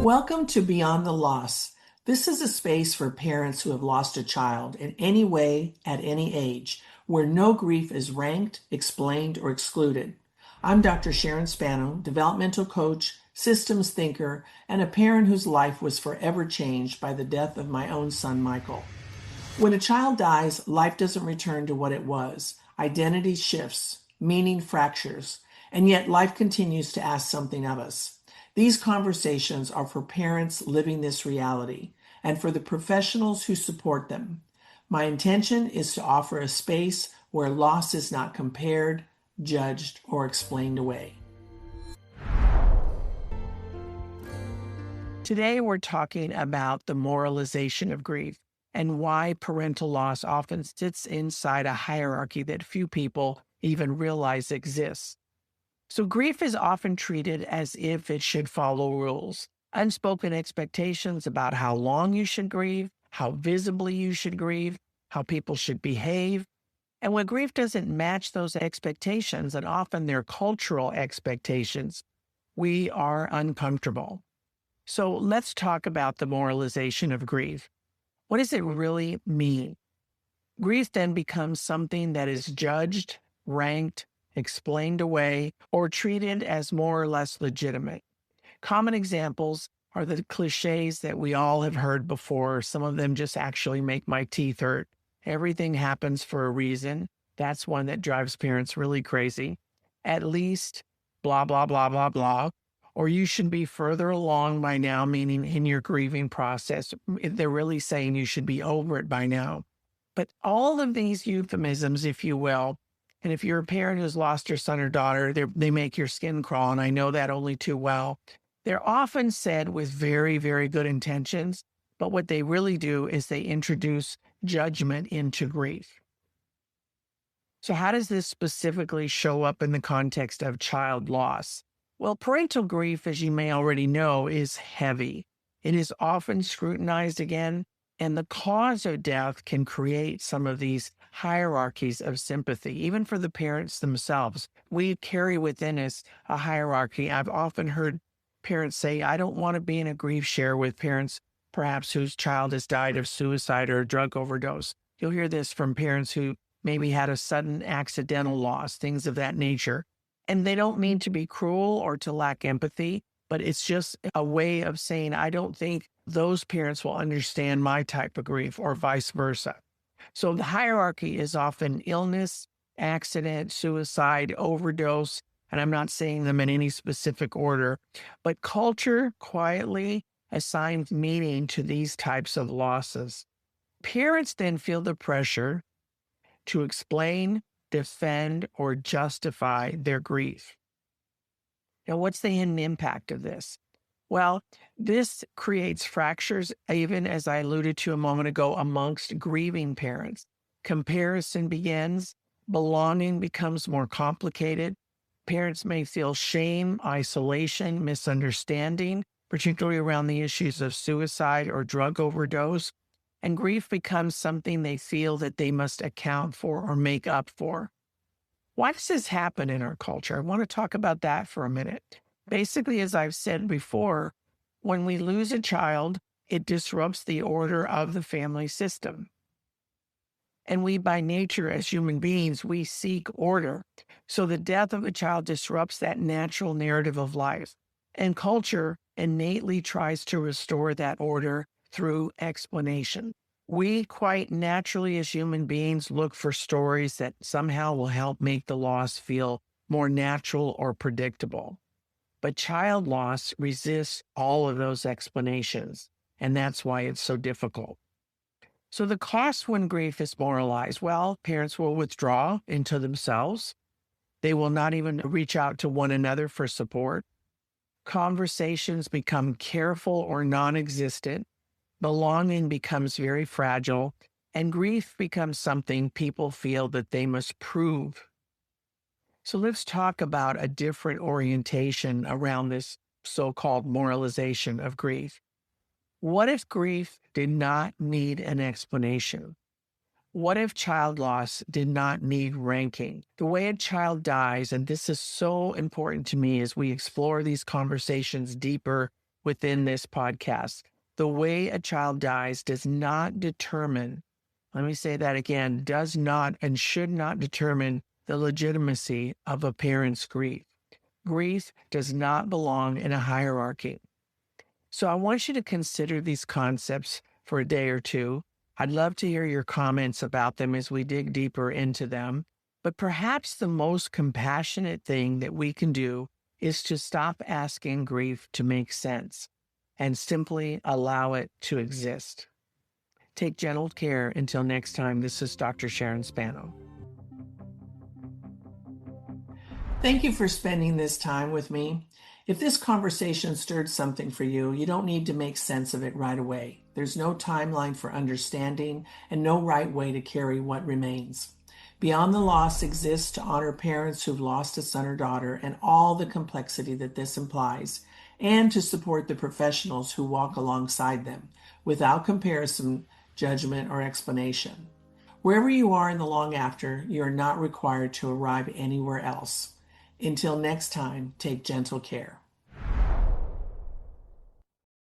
Welcome to Beyond the Loss. This is a space for parents who have lost a child in any way at any age, where no grief is ranked, explained, or excluded. I'm Dr. Sharon Spano, developmental coach, systems thinker, and a parent whose life was forever changed by the death of my own son, Michael. When a child dies, life doesn't return to what it was. Identity shifts, meaning fractures, and yet life continues to ask something of us. These conversations are for parents living this reality and for the professionals who support them. My intention is to offer a space where loss is not compared, judged, or explained away. Today, we're talking about the moralization of grief and why parental loss often sits inside a hierarchy that few people even realize exists. So grief is often treated as if it should follow rules, unspoken expectations about how long you should grieve, how visibly you should grieve, how people should behave. And when grief doesn't match those expectations, and often they're cultural expectations, we are uncomfortable. So let's talk about the moralization of grief. What does it really mean? Grief then becomes something that is judged, ranked, explained away, or treated as more or less legitimate. Common examples are the cliches that we all have heard before. Some of them just actually make my teeth hurt. Everything happens for a reason. That's one that drives parents really crazy. At least, blah, blah, blah, blah, blah. Or you should be further along by now, meaning in your grieving process. They're really saying you should be over it by now. But all of these euphemisms, if you will, and if you're a parent who's lost your son or daughter, they make your skin crawl, and I know that only too well. They're often said with very, very good intentions, but what they really do is they introduce judgment into grief. So how does this specifically show up in the context of child loss? Well, parental grief, as you may already know, is heavy. It is often scrutinized again, and the cause of death can create some of these hierarchies of sympathy, even for the parents themselves. We carry within us a hierarchy. I've often heard parents say, I don't want to be in a grief share with parents, perhaps whose child has died of suicide or a drug overdose. You'll hear this from parents who maybe had a sudden accidental loss, things of that nature. And they don't mean to be cruel or to lack empathy, but it's just a way of saying, I don't think those parents will understand my type of grief, or vice versa. So the hierarchy is often illness, accident, suicide, overdose, and I'm not saying them in any specific order, but culture quietly assigns meaning to these types of losses. Parents then feel the pressure to explain, defend, or justify their grief. Now, what's the hidden impact of this? Well, this creates fractures, even as I alluded to a moment ago, amongst grieving parents. Comparison begins, belonging becomes more complicated. Parents may feel shame, isolation, misunderstanding, particularly around the issues of suicide or drug overdose. And grief becomes something they feel that they must account for or make up for. Why does this happen in our culture? I want to talk about that for a minute. Basically, as I've said before, when we lose a child, it disrupts the order of the family system. And we, by nature, as human beings, we seek order. So the death of a child disrupts that natural narrative of life. And culture innately tries to restore that order through explanation. We quite naturally, as human beings, look for stories that somehow will help make the loss feel more natural or predictable. But child loss resists all of those explanations, and that's why it's so difficult. So the cost when grief is moralized, well, parents will withdraw into themselves. They will not even reach out to one another for support. Conversations become careful or non-existent. Belonging becomes very fragile, and grief becomes something people feel that they must prove. So let's talk about a different orientation around this so-called moralization of grief. What if grief did not need an explanation? What if child loss did not need ranking? The way a child dies, and this is so important to me as we explore these conversations deeper within this podcast. The way a child dies does not determine, let me say that again, does not and should not determine the legitimacy of a parent's grief. Grief does not belong in a hierarchy. So I want you to consider these concepts for a day or two. I'd love to hear your comments about them as we dig deeper into them. But perhaps the most compassionate thing that we can do is to stop asking grief to make sense and simply allow it to exist. Take gentle care until next time. This is Dr. Sharon Spano. Thank you for spending this time with me. If this conversation stirred something for you, you don't need to make sense of it right away. There's no timeline for understanding and no right way to carry what remains. Beyond the Loss exists to honor parents who've lost a son or daughter and all the complexity that this implies, and to support the professionals who walk alongside them without comparison, judgment, or explanation. Wherever you are in the long after, you are not required to arrive anywhere else. Until next time, take gentle care.